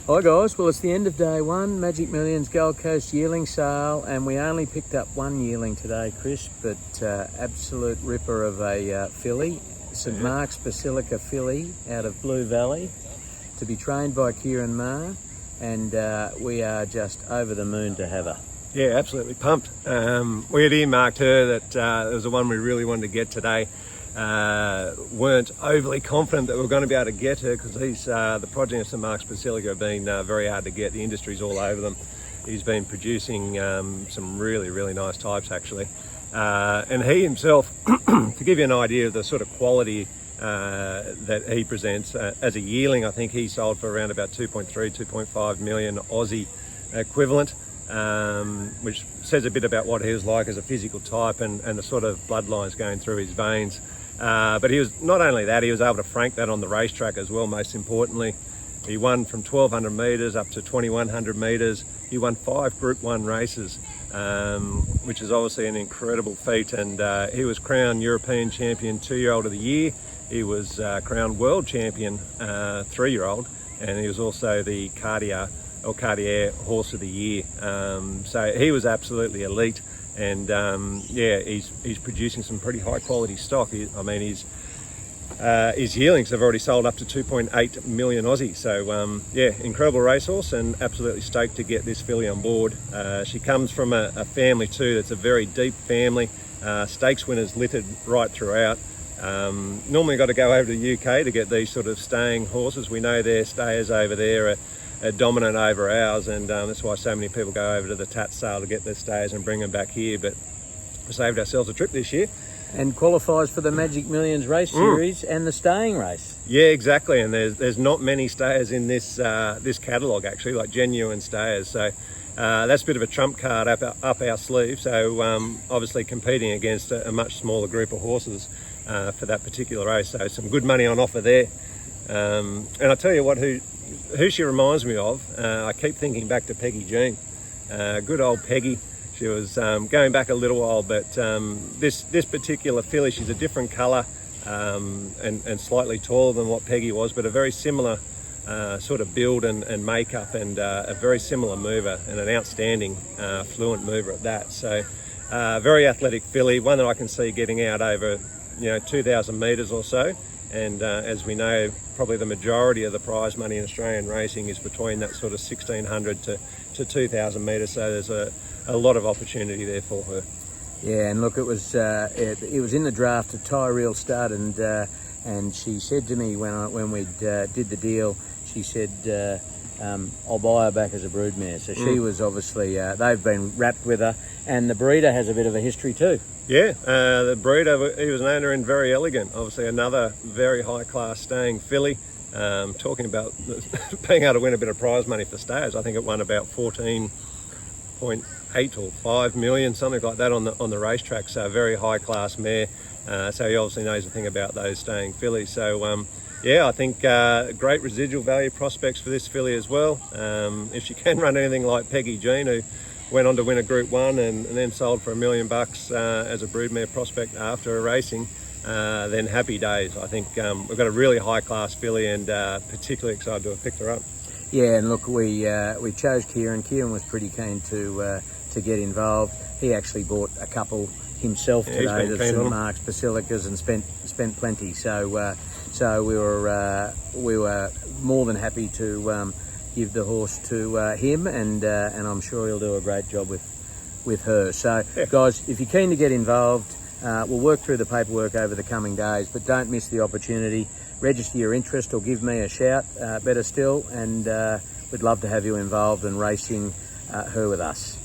Hi guys, well it's the end of day one, Magic Millions Gold Coast yearling sale, and we only picked up one yearling today, Chris, but absolute ripper of a filly, St Mark's Basilica filly out of Blue Valley, to be trained by Kieran Maher, and we are just over the moon to have her. Yeah, absolutely pumped. We had earmarked her that it was the one we really wanted to get today. Weren't overly confident that we were going to be able to get her because the progeny of St Mark's Basilica have been very hard to get. The industry's all over them. He's been producing some really nice types actually. And he himself, to give you an idea of the sort of quality that he presents, as a yearling I think he sold for around about 2.5 million Aussie equivalent. Which says a bit about what he was like as a physical type and the sort of bloodlines going through his veins. But he was not only that, he was able to frank that on the racetrack as well, most importantly. He won from 1200 metres up to 2100 metres. He won 5 Group 1 races, which is obviously an incredible feat. And he was crowned European Champion 2-year-old of the year. He was crowned World Champion 3-year-old, and he was also the Cartier Horse of the Year. So he was absolutely elite, and yeah, he's producing some pretty high quality stock. His yearlings have already sold up to 2.8 million Aussie. So yeah, incredible racehorse, and absolutely stoked to get this filly on board. She comes from a family too that's a very deep family. Stakes winners littered right throughout. Normally got to go over to the UK to get these sort of staying horses. We know their stayers over there are dominant over ours, and that's why so many people go over to the Tat sale to get their stayers and bring them back here. But we saved ourselves a trip this year. And qualifies for the Magic Millions race series and the staying race. Yeah, exactly. And there's not many stayers in this this catalogue actually, like genuine stayers. So that's a bit of a trump card up our sleeve. So obviously competing against a much smaller group of horses for that particular race. So some good money on offer there. And I tell you what, who she reminds me of, I keep thinking back to Peggy Jean. Good old Peggy. She was going back a little while, but this particular filly, she's a different colour and slightly taller than what Peggy was, but a very similar sort of build and makeup, and a very similar mover, and an outstanding fluent mover at that. So very athletic filly, one that I can see getting out over 2,000 metres or so. And as we know, probably the majority of the prize money in Australian racing is between that sort of 1,600 to 2,000 metres. So there's a lot of opportunity there for her. Yeah, and look, it was in the draft at Tyrrell Stud, and she said to me when we did the deal, she said, I'll buy her back as a broodmare. So she was obviously, they've been wrapped with her, and the breeder has a bit of a history too. Yeah, the breeder, he was an owner in Very Elegant, obviously another very high class staying filly. Talking about being able to win a bit of prize money for stayers, I think it won about 14.8 or 5 million, something like that on the racetrack. So a very high class mare. So he obviously knows a thing about those staying fillies. So yeah, I think great residual value prospects for this filly as well. If she can run anything like Peggy Jean, who went on to win a Group 1 and then sold for $1 million as a broodmare prospect after a racing, then happy days. I think we've got a really high class filly, and particularly excited to have picked her up. Yeah, and look, we chose Kieran. Kieran was pretty keen to get involved. He actually bought a couple himself today, the St Mark's Basilicas, and spent plenty. So we were more than happy to give the horse to him, and I'm sure he'll do a great job with her. So yeah, guys, if you're keen to get involved, we'll work through the paperwork over the coming days, but don't miss the opportunity. Register your interest or give me a shout, better still, and we'd love to have you involved in racing her with us.